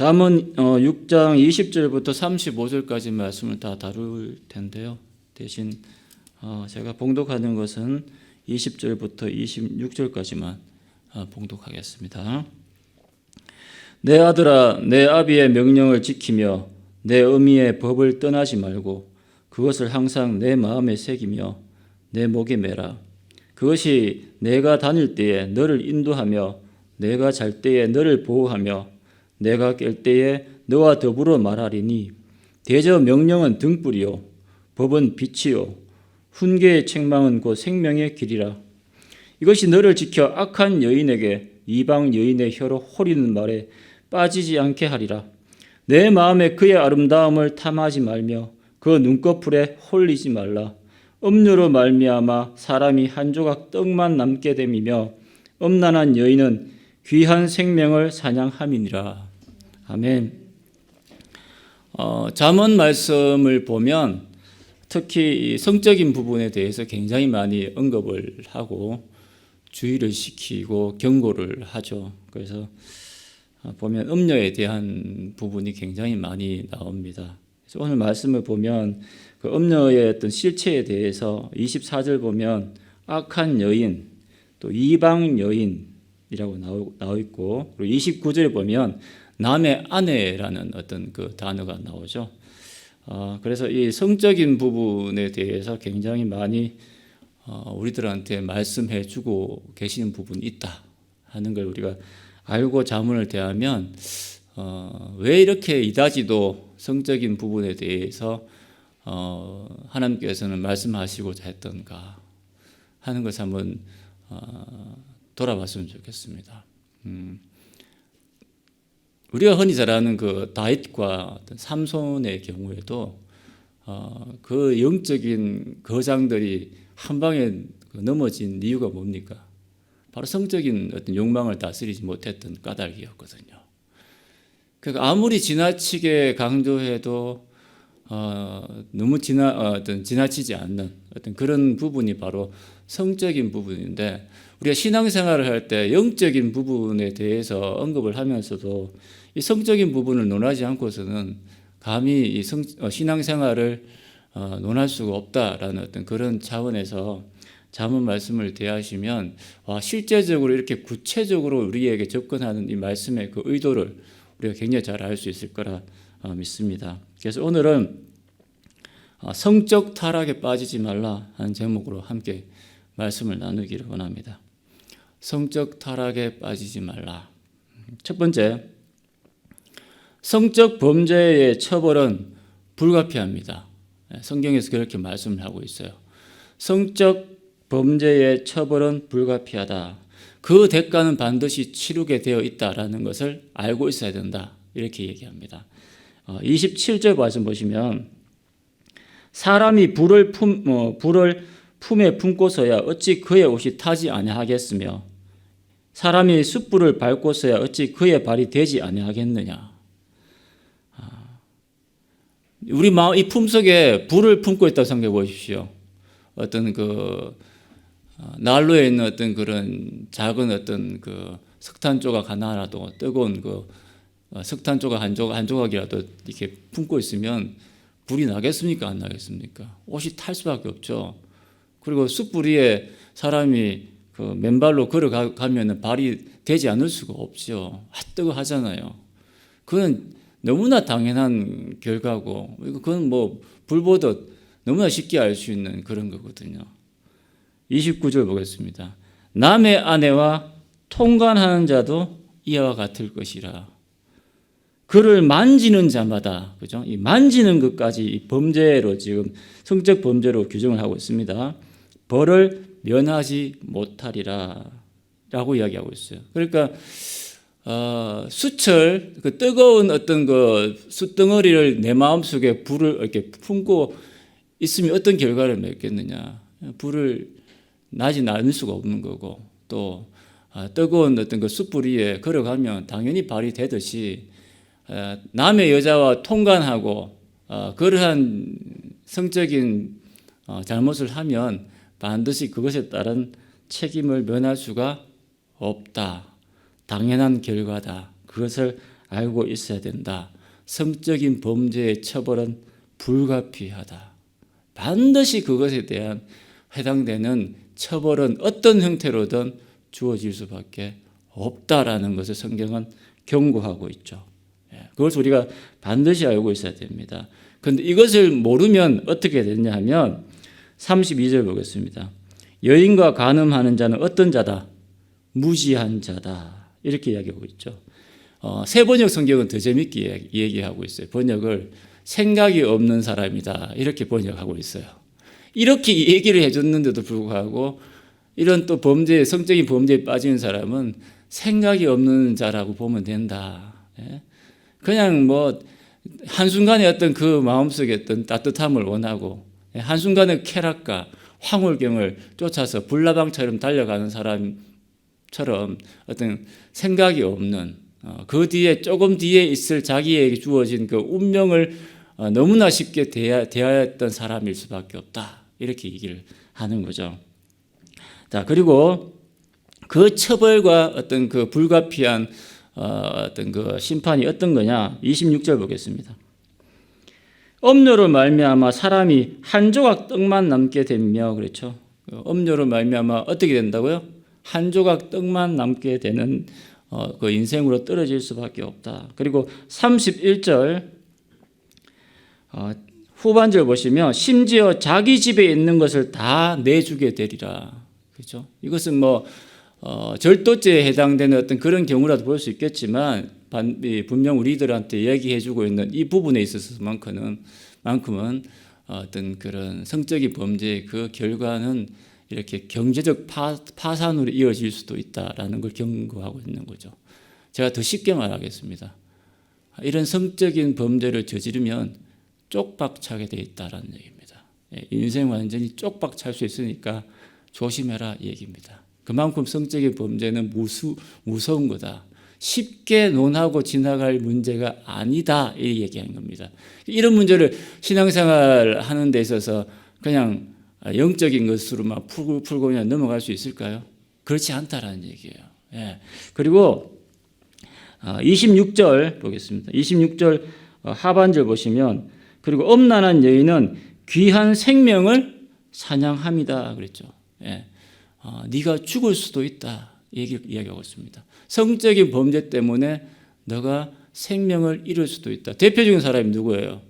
잠언 6장 20절부터 35절까지 말씀을 다 다룰 텐데요. 대신 제가 봉독하는 것은 20절부터 26절까지만 봉독하겠습니다. 내 아들아, 내 아비의 명령을 지키며 내 어미의 법을 떠나지 말고 그것을 항상 내 마음에 새기며 내 목에 매라. 그것이 내가 다닐 때에 너를 인도하며 내가 잘 때에 너를 보호하며 내가 깰 때에 너와 더불어 말하리니 대저 명령은 등불이요 법은 빛이요 훈계의 책망은 곧 생명의 길이라. 이것이 너를 지켜 악한 여인에게 이방 여인의 혀로 호리는 말에 빠지지 않게 하리라. 내 마음에 그의 아름다움을 탐하지 말며 그 눈꺼풀에 홀리지 말라. 음료로 말미암아 사람이 한 조각 떡만 남게 됨이며 음란한 여인은 귀한 생명을 사냥함이니라. 아멘. 잠언 말씀을 보면 특히 성적인 부분에 대해서 굉장히 많이 언급을 하고 주의를 시키고 경고를 하죠. 그래서 보면 음녀에 대한 부분이 굉장히 많이 나옵니다. 그래서 오늘 말씀을 보면 그 음녀의 어떤 실체에 대해서 24절 보면 악한 여인, 또 이방 여인이라고 나와 있고, 그리고 29절에 보면 남의 아내라는 어떤 그 단어가 나오죠. 그래서 이 성적인 부분에 대해서 굉장히 많이 우리들한테 말씀해 주고 계시는 부분이 있다 하는 걸 우리가 알고 자문을 대하면 왜 이렇게 이다지도 성적인 부분에 대해서 하나님께서는 말씀하시고자 했던가 하는 것을 한번 돌아봤으면 좋겠습니다. 우리가 흔히 잘 아는 그 다윗과 어떤 삼손의 경우에도 그 영적인 거장들이 한 방에 넘어진 이유가 뭡니까? 바로 성적인 어떤 욕망을 다스리지 못했던 까닭이었거든요. 그러니까 아무리 지나치게 강조해도 너무 지나치지 않는 어떤 그런 부분이 바로 성적인 부분인데, 우리가 신앙생활을 할 때 영적인 부분에 대해서 언급을 하면서도 이 성적인 부분을 논하지 않고서는 감히 이 신앙생활을 논할 수가 없다라는 어떤 그런 차원에서 잠언 말씀을 대하시면 실제적으로 이렇게 구체적으로 우리에게 접근하는 이 말씀의 그 의도를 우리가 굉장히 잘 알 수 있을 거라 믿습니다. 그래서 오늘은 성적 타락에 빠지지 말라 하는 제목으로 함께 말씀을 나누기를 원합니다. 성적 타락에 빠지지 말라. 첫 번째, 성적 범죄의 처벌은 불가피합니다. 성경에서 그렇게 말씀을 하고 있어요. 성적 범죄의 처벌은 불가피하다. 그 대가는 반드시 치르게 되어 있다라는 것을 알고 있어야 된다. 이렇게 얘기합니다. 27절 말씀 보시면 사람이 불을 품에 품고서야 어찌 그의 옷이 타지 아니하겠으며 사람이 숯불을 밟고서야 어찌 그의 발이 되지 아니하겠느냐. 우리 마음 이 품속에 불을 품고 있다고 생각해 보십시오. 어떤 그 난로에 있는 어떤 그런 작은 어떤 그 석탄 조각 하나라도 뜨거운 그 석탄 조각 한 조각이라도 이렇게 품고 있으면 불이 나겠습니까? 안 나겠습니까? 옷이 탈 수밖에 없죠. 그리고 숯불 위에 사람이 그 맨발로 걸어가면 발이 되지 않을 수가 없죠. 뜨거워하잖아요. 그건 너무나 당연한 결과고, 그건 뭐 불보듯 너무나 쉽게 알 수 있는 그런 거거든요. 29절 보겠습니다. 남의 아내와 통관하는 자도 이와 같을 것이라. 그를 만지는 자마다, 그죠? 이 만지는 것까지 이 범죄로 지금 성적 범죄로 규정을 하고 있습니다. 벌을 면하지 못하리라 라고 이야기하고 있어요. 그러니까 수철, 그 뜨거운 어떤 그 숯덩어리를 내 마음속에 불을 이렇게 품고 있으면 어떤 결과를 맺겠느냐. 불을 나지 않을 수가 없는 거고, 또 뜨거운 어떤 그 숯불 위에 걸어가면 당연히 발이 되듯이 남의 여자와 통관하고 그러한 성적인 잘못을 하면 반드시 그것에 따른 책임을 면할 수가 없다. 당연한 결과다. 그것을 알고 있어야 된다. 성적인 범죄의 처벌은 불가피하다. 반드시 그것에 대한 해당되는 처벌은 어떤 형태로든 주어질 수밖에 없다라는 것을 성경은 경고하고 있죠. 그것을 우리가 반드시 알고 있어야 됩니다. 그런데 이것을 모르면 어떻게 되냐 하면 32절 보겠습니다. 여인과 간음하는 자는 어떤 자다? 무지한 자다. 이렇게 이야기하고 있죠. 새 번역 성경은 더 재밌게 얘기하고 있어요. 번역을 생각이 없는 사람이다. 이렇게 번역하고 있어요. 이렇게 얘기를 해줬는데도 불구하고 이런 또 범죄, 성적인 범죄에 빠지는 사람은 생각이 없는 자라고 보면 된다. 그냥 뭐 한순간에 어떤 그 마음속에 어떤 따뜻함을 원하고 한순간의 쾌락과 황홀경을 쫓아서 불나방처럼 달려가는 사람처럼 어떤 생각이 없는 그 뒤에 조금 뒤에 있을 자기에게 주어진 그 운명을 너무나 쉽게 대하였던 사람일 수밖에 없다. 이렇게 얘기를 하는 거죠. 자, 그리고 그 처벌과 어떤 그 불가피한 어떤 그 심판이 어떤 거냐? 26절 보겠습니다. 음료로 말미암아 사람이 한 조각 떡만 남게 되며, 그렇죠? 음료로 말미암아 어떻게 된다고요? 한 조각 떡만 남게 되는 그 인생으로 떨어질 수밖에 없다. 그리고 31절 후반절 보시면 심지어 자기 집에 있는 것을 다 내주게 되리라. 그렇죠? 이것은 뭐 절도죄에 해당되는 어떤 그런 경우라도 볼 수 있겠지만 분명 우리들한테 이야기해주고 있는 이 부분에 있어서만큼은 어떤 그런 성적인 범죄의 그 결과는 이렇게 경제적 파산으로 이어질 수도 있다라는 걸 경고하고 있는 거죠. 제가 더 쉽게 말하겠습니다. 이런 성적인 범죄를 저지르면 쪽박차게 돼 있다라는 얘기입니다. 인생 완전히 쪽박찰 수 있으니까 조심해라 이 얘기입니다. 그만큼 성적인 범죄는 무서운 거다. 쉽게 논하고 지나갈 문제가 아니다 이 얘기하는 겁니다. 이런 문제를 신앙생활 하는 데 있어서 그냥 영적인 것으로만 풀고 그냥 넘어갈 수 있을까요? 그렇지 않다라는 얘기예요. 예. 그리고 26절 보겠습니다. 26절 하반절 보시면 그리고 음란한 여인은 귀한 생명을 사냥함이다 그랬죠. 예. 네가 죽을 수도 있다 이야기하고 있습니다. 성적인 범죄 때문에 너가 생명을 잃을 수도 있다. 대표적인 사람이 누구예요?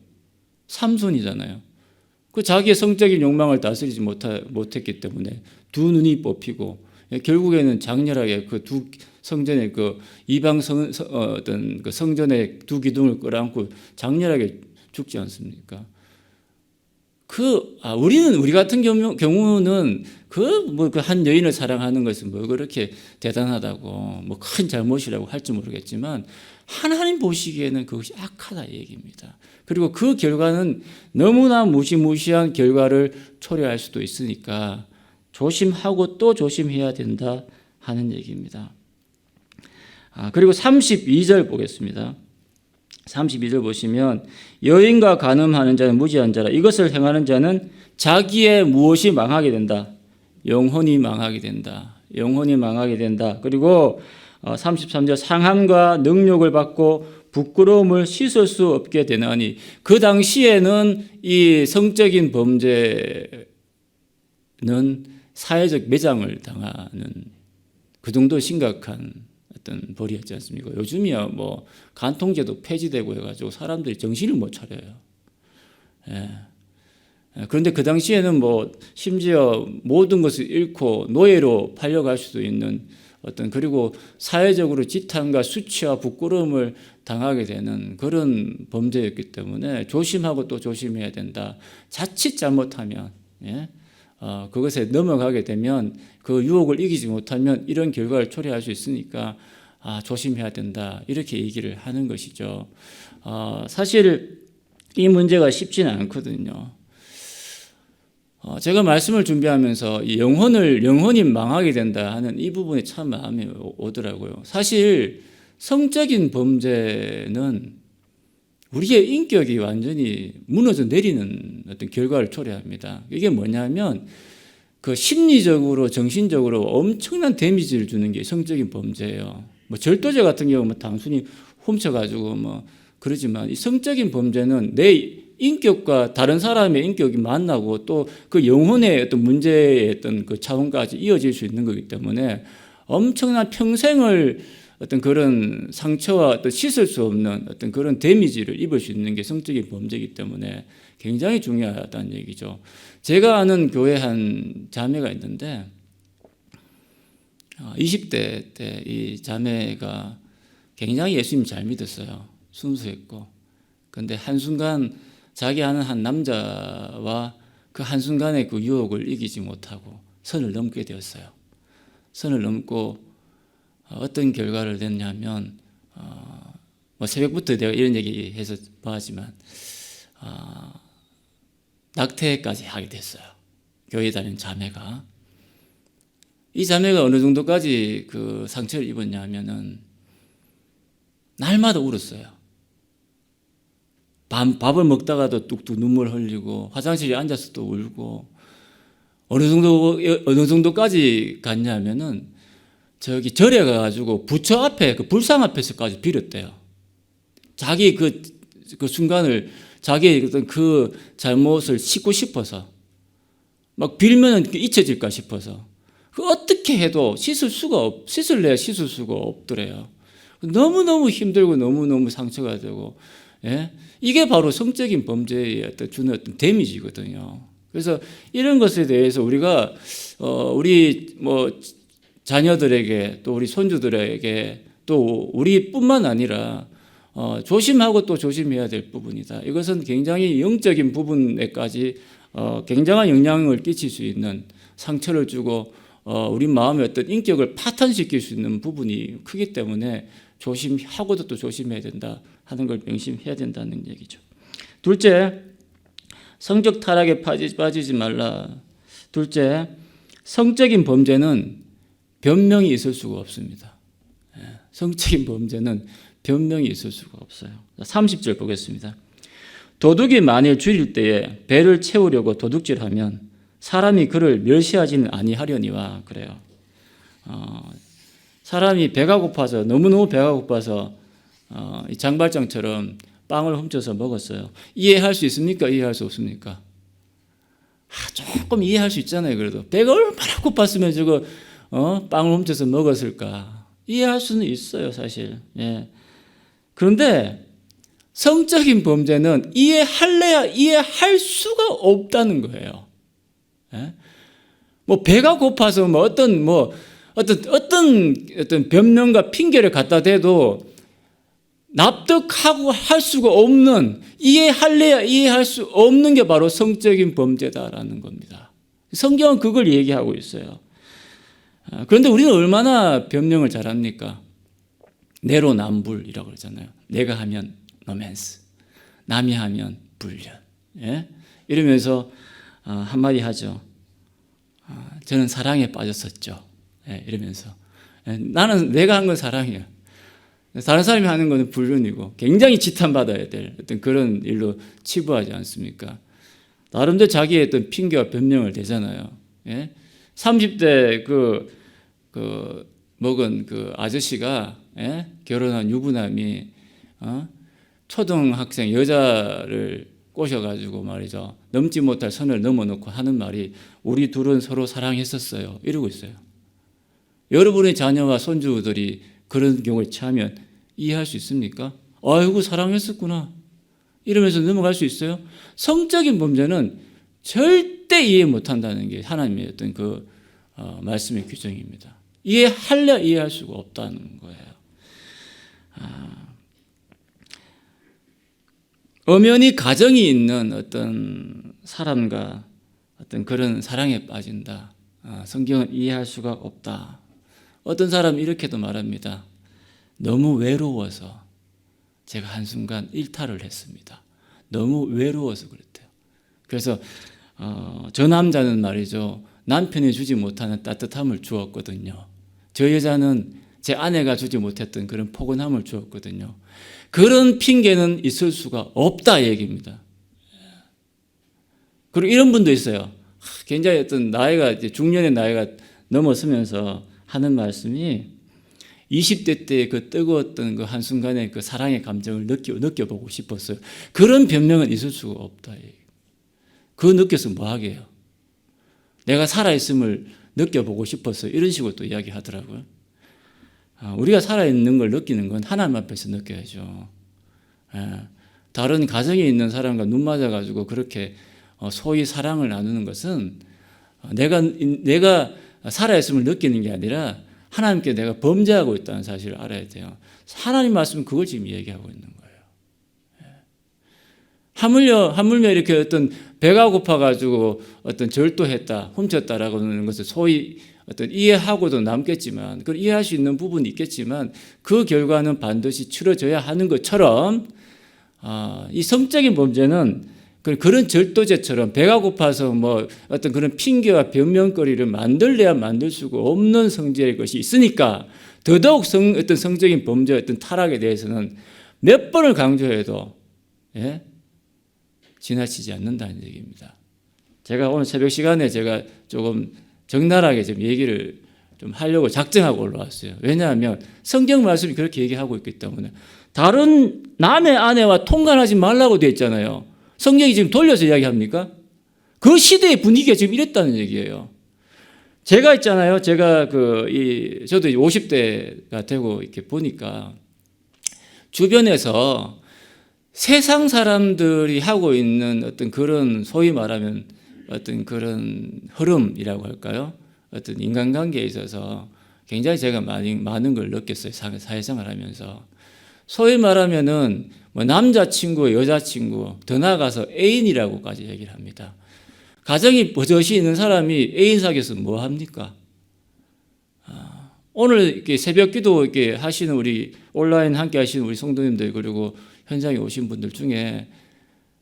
삼손이잖아요. 그 자기의 성적인 욕망을 다스리지 못했기 때문에 두 눈이 뽑히고 결국에는 장렬하게 그 두 성전의 그 이방 어떤 그 성전의 두 기둥을 끌어안고 장렬하게 죽지 않습니까? 우리 같은 경우는 그 한 여인을 사랑하는 것은 뭐 그렇게 대단하다고 뭐 큰 잘못이라고 할지 모르겠지만 하나님 보시기에는 그것이 악하다 이 얘기입니다. 그리고 그 결과는 너무나 무시무시한 결과를 초래할 수도 있으니까 조심하고 또 조심해야 된다 하는 얘기입니다. 그리고 32절 보겠습니다. 32절 보시면 여인과 간음하는 자는 무지한 자라. 이것을 행하는 자는 자기의 무엇이 망하게 된다. 영혼이 망하게 된다. 영혼이 망하게 된다. 그리고 33절 상함과 능욕을 받고 부끄러움을 씻을 수 없게 되나니 그 당시에는 이 성적인 범죄는 사회적 매장을 당하는 그 정도 심각한 어떤 벌이었지 않습니까? 요즘이야 뭐 간통죄도 폐지되고 해가지고 사람들이 정신을 못 차려요. 예. 그런데 그 당시에는 뭐 심지어 모든 것을 잃고 노예로 팔려갈 수도 있는 어떤 그리고 사회적으로 지탄과 수치와 부끄러움을 당하게 되는 그런 범죄였기 때문에 조심하고 또 조심해야 된다. 자칫 잘못하면 그것에 넘어가게 되면 그 유혹을 이기지 못하면 이런 결과를 초래할 수 있으니까 조심해야 된다. 이렇게 얘기를 하는 것이죠. 사실 이 문제가 쉽지는 않거든요. 제가 말씀을 준비하면서 이 영혼이 망하게 된다 하는 이 부분이 참 마음에 오더라고요. 사실 성적인 범죄는 우리의 인격이 완전히 무너져 내리는 어떤 결과를 초래합니다. 이게 뭐냐면 그 심리적으로 정신적으로 엄청난 데미지를 주는 게 성적인 범죄예요. 뭐 절도죄 같은 경우는 단순히 훔쳐가지고 뭐 그러지만 이 성적인 범죄는 내 인격과 다른 사람의 인격이 만나고 또 그 영혼의 어떤 문제의 어떤 그 차원까지 이어질 수 있는 거기 때문에 엄청난 평생을 어떤 그런 상처와 어떤 씻을 수 없는 어떤 그런 데미지를 입을 수 있는 게 성적인 범죄이기 때문에 굉장히 중요하다는 얘기죠. 제가 아는 교회 한 자매가 있는데 20대 때 이 자매가 굉장히 예수님 잘 믿었어요. 순수했고. 그런데 한순간 자기 아는 한 남자와 그 한순간의 그 유혹을 이기지 못하고 선을 넘게 되었어요. 선을 넘고 어떤 결과를 냈냐면 뭐 새벽부터 내가 이런 얘기해서 봐하지만 낙태까지 하게 됐어요. 교회 다니는 자매가. 이 자매가 어느 정도까지 그 상처를 입었냐면은 날마다 울었어요. 밥을 먹다가도 뚝뚝 눈물 흘리고 화장실에 앉아서도 울고 어느 정도까지 갔냐면은 저기 절에 가가지고 부처 앞에 그 불상 앞에서까지 빌었대요. 자기 그 순간을 자기의 그 잘못을 씻고 싶어서 막 빌면은 잊혀질까 싶어서 그 어떻게 해도 씻을래야 씻을 수가 없더래요. 너무너무 힘들고 너무너무 상처가 되고, 예? 이게 바로 성적인 범죄의 어떤 주는 어떤 데미지거든요. 그래서 이런 것에 대해서 우리가, 우리 뭐 자녀들에게 또 우리 손주들에게 또 우리뿐만 아니라 조심하고 또 조심해야 될 부분이다. 이것은 굉장히 영적인 부분에까지 굉장한 영향을 끼칠 수 있는 상처를 주고 우리 마음의 어떤 인격을 파탄시킬 수 있는 부분이 크기 때문에 조심하고도 또 조심해야 된다 하는 걸 명심해야 된다는 얘기죠. 둘째, 성적 타락에 빠지지 말라. 둘째, 성적인 범죄는 변명이 있을 수가 없습니다. 성적인 범죄는 변명이 있을 수가 없어요. 30절 보겠습니다. 도둑이 만일 줄일 때에 배를 채우려고 도둑질하면 사람이 그를 멸시하지는 아니하려니와 그래요. 사람이 배가 고파서 너무너무 배가 고파서 이 장발장처럼 빵을 훔쳐서 먹었어요. 이해할 수 있습니까? 이해할 수 없습니까? 조금 이해할 수 있잖아요. 그래도 배가 얼마나 고팠으면 저거 빵을 훔쳐서 먹었을까? 이해할 수는 있어요, 사실. 예. 그런데 성적인 범죄는 이해할래야 이해할 수가 없다는 거예요. 예? 뭐 배가 고파서 뭐 어떤 변명과 핑계를 갖다 대도 납득하고 할 수가 없는, 이해할래야 이해할 수 없는 게 바로 성적인 범죄다라는 겁니다. 성경은 그걸 얘기하고 있어요. 그런데 우리는 얼마나 변명을 잘합니까? 내로남불이라고 그러잖아요. 내가 하면 로맨스, 남이 하면 불륜. 예? 이러면서 한마디 하죠. 저는 사랑에 빠졌었죠. 예, 이러면서. 나는 내가 한 건 사랑이야. 다른 사람이 하는 것은 불륜이고 굉장히 지탄받아야 될 어떤 그런 일로 치부하지 않습니까? 나름대로 자기의 어떤 핑계와 변명을 대잖아요. 예? 30대 먹은 그 아저씨가, 예? 결혼한 유부남이 초등학생 여자를 꼬셔가지고 말이죠. 넘지 못할 선을 넘어놓고 하는 말이 우리 둘은 서로 사랑했었어요. 이러고 있어요. 여러분의 자녀와 손주들이 그런 경우에 처하면 이해할 수 있습니까? 아이고 사랑했었구나. 이러면서 넘어갈 수 있어요? 성적인 범죄는 절대 이해 못한다는 게 하나님의 어떤 그 말씀의 규정입니다. 이해할래 이해할 수가 없다는 거예요. 엄연히 가정이 있는 어떤 사람과 어떤 그런 사랑에 빠진다. 성경은 이해할 수가 없다. 어떤 사람은 이렇게도 말합니다. 너무 외로워서 제가 한순간 일탈을 했습니다. 너무 외로워서 그랬대요. 그래서 저 남자는 말이죠. 남편이 주지 못하는 따뜻함을 주었거든요. 저 여자는 제 아내가 주지 못했던 그런 포근함을 주었거든요. 그런 핑계는 있을 수가 없다 얘기입니다. 그리고 이런 분도 있어요. 굉장히 어떤 나이가 이제 중년의 나이가 넘어서면서 하는 말씀이 20대 때 그 뜨거웠던 그 한순간의 그 사랑의 감정을 느껴보고 싶었어요. 그런 변명은 있을 수가 없다. 그거 느껴서 뭐 하게요? 내가 살아있음을 느껴보고 싶었어요. 이런 식으로 또 이야기하더라고요. 우리가 살아있는 걸 느끼는 건 하나님 앞에서 느껴야죠. 다른 가정에 있는 사람과 눈 맞아가지고 그렇게 소위 사랑을 나누는 것은 내가 살아있음을 느끼는 게 아니라 하나님께 내가 범죄하고 있다는 사실을 알아야 돼요. 하나님 말씀은 그걸 지금 얘기하고 있는 거예요. 하물며 이렇게 어떤 배가 고파가지고 어떤 절도했다, 훔쳤다라고 하는 것을 소위 어떤 이해하고도 남겠지만, 그걸 이해할 수 있는 부분이 있겠지만, 그 결과는 반드시 치러져야 하는 것처럼, 이 성적인 범죄는 그런 절도죄처럼 배가 고파서 뭐 어떤 그런 핑계와 변명거리를 만들래야 만들 수가 없는 성질의 것이 있으니까, 더더욱 어떤 성적인 범죄, 어떤 타락에 대해서는 몇 번을 강조해도, 지나치지 않는다는 얘기입니다. 제가 오늘 새벽 시간에 제가 조금 적나라하게 좀 얘기를 좀 하려고 작정하고 올라왔어요. 왜냐하면 성경 말씀이 그렇게 얘기하고 있기 때문에. 다른 남의 아내와 통관하지 말라고 되어 있잖아요. 성경이 지금 돌려서 이야기합니까? 그 시대의 분위기가 지금 이랬다는 얘기예요. 제가 있잖아요. 제가 저도 50대가 되고 이렇게 보니까 주변에서 세상 사람들이 하고 있는 어떤 그런 소위 말하면 어떤 그런 흐름이라고 할까요? 어떤 인간관계에 있어서 굉장히 제가 많은 걸 느꼈어요. 사회생활 하면서. 소위 말하면은 뭐 남자친구, 여자친구, 더 나아가서 애인이라고까지 얘기를 합니다. 가정이 버젓이 있는 사람이 애인 사귀어서 뭐 합니까? 오늘 이렇게 새벽 기도 이렇게 하시는 우리 온라인 함께 하시는 우리 성도님들 그리고 현장에 오신 분들 중에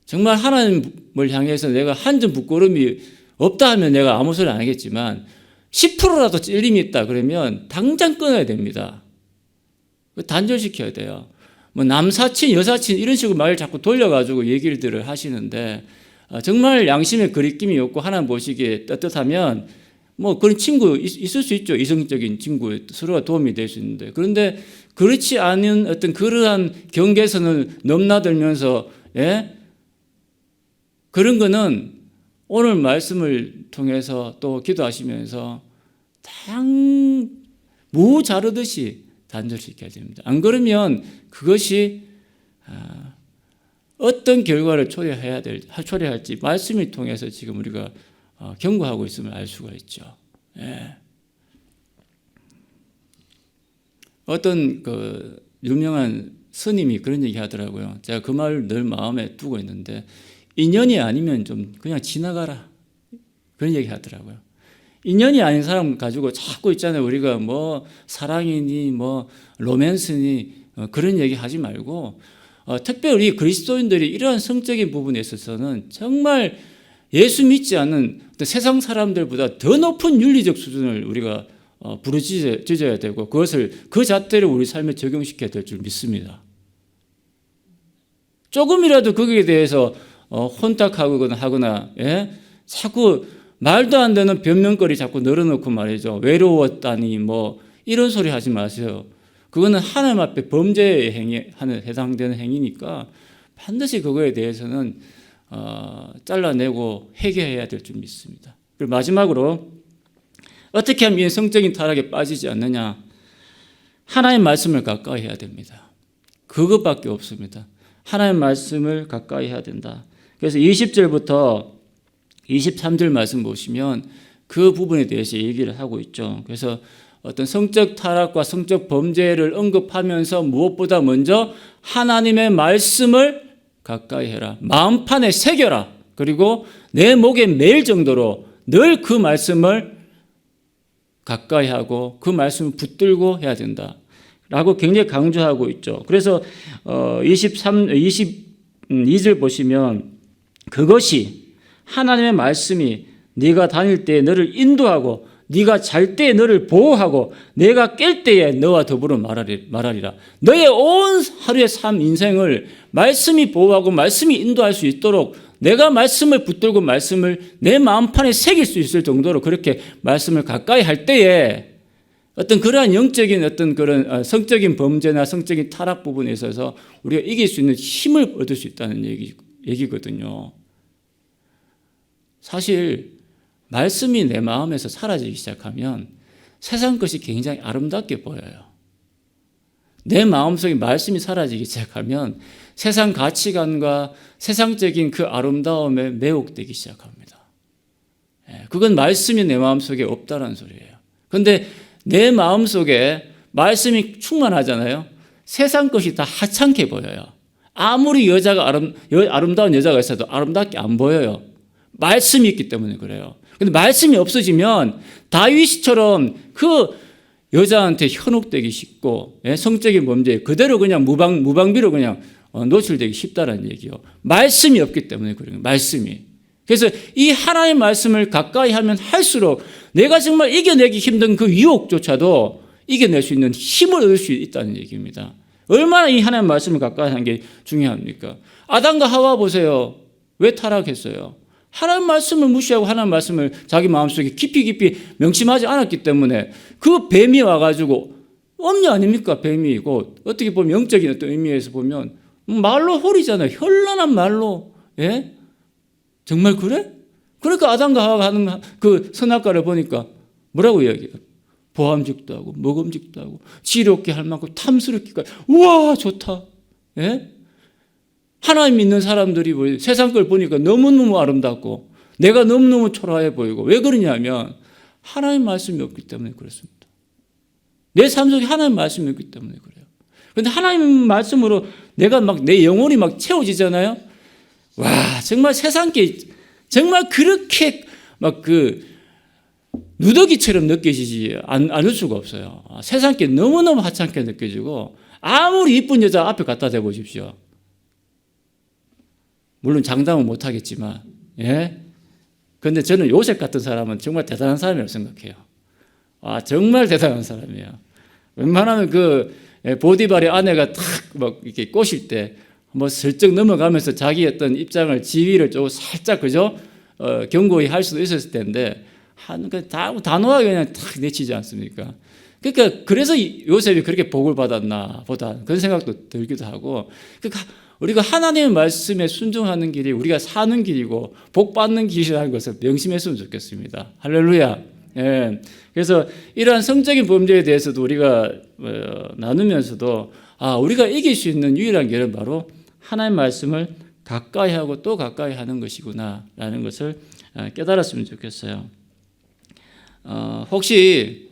정말 하나님을 향해서 내가 한 점 부끄러움이 없다 하면 내가 아무 소리 안 하겠지만 10%라도 찔림이 있다 그러면 당장 끊어야 됩니다. 단절시켜야 돼요. 뭐 남사친, 여사친 이런 식으로 말을 자꾸 돌려가지고 얘기를 하시는데 정말 양심의 거리낌이 없고 하나님 보시기에 떳떳하면 뭐 그런 친구 있을 수 있죠. 이성적인 친구 서로가 도움이 될 수 있는데 그런데 그렇지 않은 어떤 그러한 경계선을 넘나들면서 그런 거는 오늘 말씀을 통해서 또 기도하시면서 무 자르듯이 단절시켜야 됩니다. 안 그러면 그것이 어떤 결과를 초래할지 말씀을 통해서 지금 우리가 경고하고 있음을 알 수가 있죠. 어떤 그 유명한 스님이 그런 얘기 하더라고요. 제가 그 말을 늘 마음에 두고 있는데 인연이 아니면 좀 그냥 지나가라. 그런 얘기 하더라고요. 인연이 아닌 사람 가지고 자꾸 있잖아요. 우리가 뭐 사랑이니 뭐 로맨스니 그런 얘기 하지 말고 특별히 우리 그리스도인들이 이러한 성적인 부분에 있어서는 정말 예수 믿지 않는 세상 사람들보다 더 높은 윤리적 수준을 우리가 부르짖어야 되고 그 잣대를 우리 삶에 적용시켜야 될 줄 믿습니다. 조금이라도 거기에 대해서 혼탁하거나 자꾸 말도 안 되는 변명거리 자꾸 늘어놓고 말이죠. 외로웠다니 뭐 이런 소리 하지 마세요. 그거는 하나님 앞에 범죄에 해당되는 행위니까 반드시 그거에 대해서는 잘라내고 해결해야 될 줄 믿습니다. 그리고 마지막으로 어떻게 하면 이 성적인 타락에 빠지지 않느냐? 하나님 말씀을 가까이 해야 됩니다. 그것밖에 없습니다. 하나님 말씀을 가까이 해야 된다. 그래서 20절부터 23절 말씀 보시면 그 부분에 대해서 얘기를 하고 있죠. 그래서 어떤 성적 타락과 성적 범죄를 언급하면서 무엇보다 먼저 하나님의 말씀을 가까이 해라. 마음판에 새겨라. 그리고 내 목에 매일 정도로 늘 그 말씀을 가까이 하고 그 말씀을 붙들고 해야 된다. 라고 굉장히 강조하고 있죠. 그래서 22절 보시면 그것이 하나님의 말씀이 네가 다닐 때에 너를 인도하고 네가 잘 때에 너를 보호하고 내가 깰 때에 너와 더불어 말하리라. 너의 온 하루의 삶 인생을 말씀이 보호하고 말씀이 인도할 수 있도록 내가 말씀을 붙들고 말씀을 내 마음판에 새길 수 있을 정도로 그렇게 말씀을 가까이 할 때에 어떤 그러한 영적인 어떤 그런 성적인 범죄나 성적인 타락 부분에 있어서 우리가 이길 수 있는 힘을 얻을 수 있다는 얘기거든요. 사실 말씀이 내 마음에서 사라지기 시작하면 세상 것이 굉장히 아름답게 보여요. 내 마음속에 말씀이 사라지기 시작하면 세상 가치관과 세상적인 그 아름다움에 매혹되기 시작합니다. 그건 말씀이 내 마음속에 없다는 소리예요. 그런데 내 마음속에 말씀이 충만하잖아요. 세상 것이 다 하찮게 보여요. 아무리 여자가 아름다운 여자가 있어도 아름답게 안 보여요. 말씀이 있기 때문에 그래요. 근데 말씀이 없어지면 다윗처럼 그 여자한테 현혹되기 쉽고 성적인 범죄에 그대로 그냥 무방비로 그냥 노출되기 쉽다는 얘기요. 말씀이 없기 때문에 그래요. 말씀이. 그래서 이 하나님의 말씀을 가까이 하면 할수록 내가 정말 이겨내기 힘든 그 유혹조차도 이겨낼 수 있는 힘을 얻을 수 있다는 얘기입니다. 얼마나 이 하나님의 말씀을 가까이 하는 게 중요합니까? 아담과 하와 보세요. 왜 타락했어요? 하나님 말씀을 무시하고 하나님 말씀을 자기 마음속에 깊이 명심하지 않았기 때문에 그 뱀이 와가지고 엄녀 아닙니까? 뱀이고 어떻게 보면 영적인 어떤 의미에서 보면 말로 홀이잖아요. 현란한 말로. 예? 정말 그래? 그러니까 아담과 하와가 하는 그 선악과를 보니까 뭐라고 이야기해요? 보암직도 하고 먹음직도 하고 지롭게 할 만큼 탐스럽기까지. 우와 좋다. 예? 하나님 믿는 사람들이 세상 걸 보니까 너무너무 아름답고 내가 너무너무 초라해 보이고 왜 그러냐면 하나님 말씀이 없기 때문에 그렇습니다. 내 삶 속에 하나님 말씀이 없기 때문에 그래요. 그런데 하나님 말씀으로 내가 막 내 영혼이 막 채워지잖아요. 와 정말 세상 게 정말 그렇게 막 그 누더기처럼 느껴지지 않을 수가 없어요. 세상 게 너무너무 하찮게 느껴지고 아무리 이쁜 여자 앞에 갖다 대 보십시오. 물론 장담은 못하겠지만, 예. 그런데 저는 요셉 같은 사람은 정말 대단한 사람이라고 생각해요. 정말 대단한 사람이에요. 웬만하면 그 보디발의 아내가 탁 막 이렇게 꼬실 때 뭐 슬쩍 넘어가면서 자기 어떤 입장을 지위를 좀 살짝 그죠 경고히 할 수도 있었을 텐데 단호하게 그냥 탁 내치지 않습니까? 그러니까 그래서 요셉이 그렇게 복을 받았나 보다 그런 생각도 들기도 하고 그러니까 우리가 하나님의 말씀에 순종하는 길이 우리가 사는 길이고 복 받는 길이라는 것을 명심했으면 좋겠습니다. 할렐루야. 예. 그래서 이러한 성적인 범죄에 대해서도 우리가 나누면서도 우리가 이길 수 있는 유일한 길은 바로 하나님의 말씀을 가까이 하고 또 가까이 하는 것이구나라는 것을 깨달았으면 좋겠어요. 혹시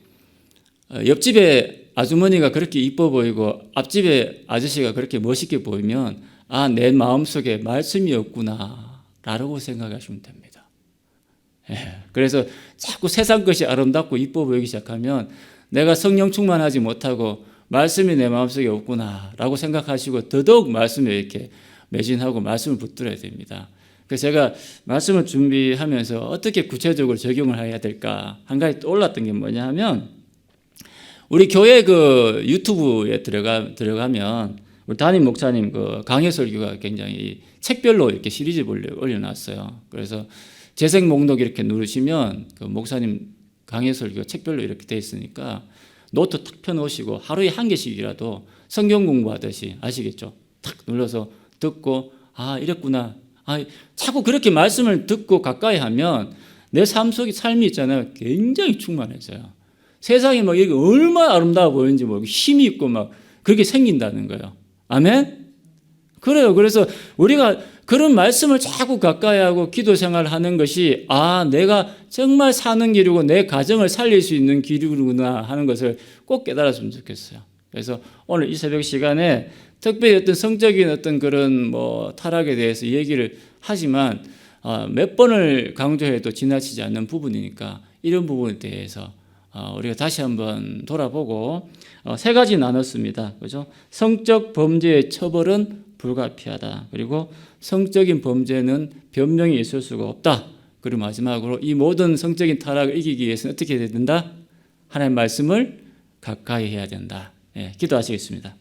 옆집에 아주머니가 그렇게 이뻐 보이고 앞집에 아저씨가 그렇게 멋있게 보이면 내 마음속에 말씀이 없구나 라고 생각하시면 됩니다. 그래서 자꾸 세상 것이 아름답고 이뻐 보이기 시작하면 내가 성령 충만하지 못하고 말씀이 내 마음속에 없구나 라고 생각하시고 더더욱 말씀에 이렇게 매진하고 말씀을 붙들어야 됩니다. 그래서 제가 말씀을 준비하면서 어떻게 구체적으로 적용을 해야 될까 한 가지 떠올랐던 게 뭐냐 하면 우리 교회 그 유튜브에 들어가면 우리 담임 목사님 그 강해 설교가 굉장히 책별로 이렇게 시리즈를 올려놨어요. 그래서 재생 목록 이렇게 누르시면 그 목사님 강해 설교 책별로 이렇게 돼 있으니까 노트 탁 펴놓으시고 하루에 한 개씩이라도 성경 공부하듯이 아시겠죠? 탁 눌러서 듣고 이랬구나. 자꾸 그렇게 말씀을 듣고 가까이 하면 내 삶 속의 삶이 있잖아요. 굉장히 충만해져요. 세상이 막 이게 얼마나 아름다워 보이는지 모르고 힘이 있고 막 그렇게 생긴다는 거예요. 아멘? 그래요. 그래서 우리가 그런 말씀을 자꾸 가까이 하고 기도 생활을 하는 것이 내가 정말 사는 길이고 내 가정을 살릴 수 있는 길이구나 하는 것을 꼭 깨달았으면 좋겠어요. 그래서 오늘 이 새벽 시간에 특별히 어떤 성적인 어떤 그런 타락에 대해서 얘기를 하지만 몇 번을 강조해도 지나치지 않는 부분이니까 이런 부분에 대해서 우리가 다시 한번 돌아보고 세 가지 나눴습니다. 그죠? 성적 범죄의 처벌은 불가피하다. 그리고 성적인 범죄는 변명이 있을 수가 없다. 그리고 마지막으로 이 모든 성적인 타락을 이기기 위해서는 어떻게 해야 된다? 하나님의 말씀을 가까이 해야 된다. 기도하시겠습니다.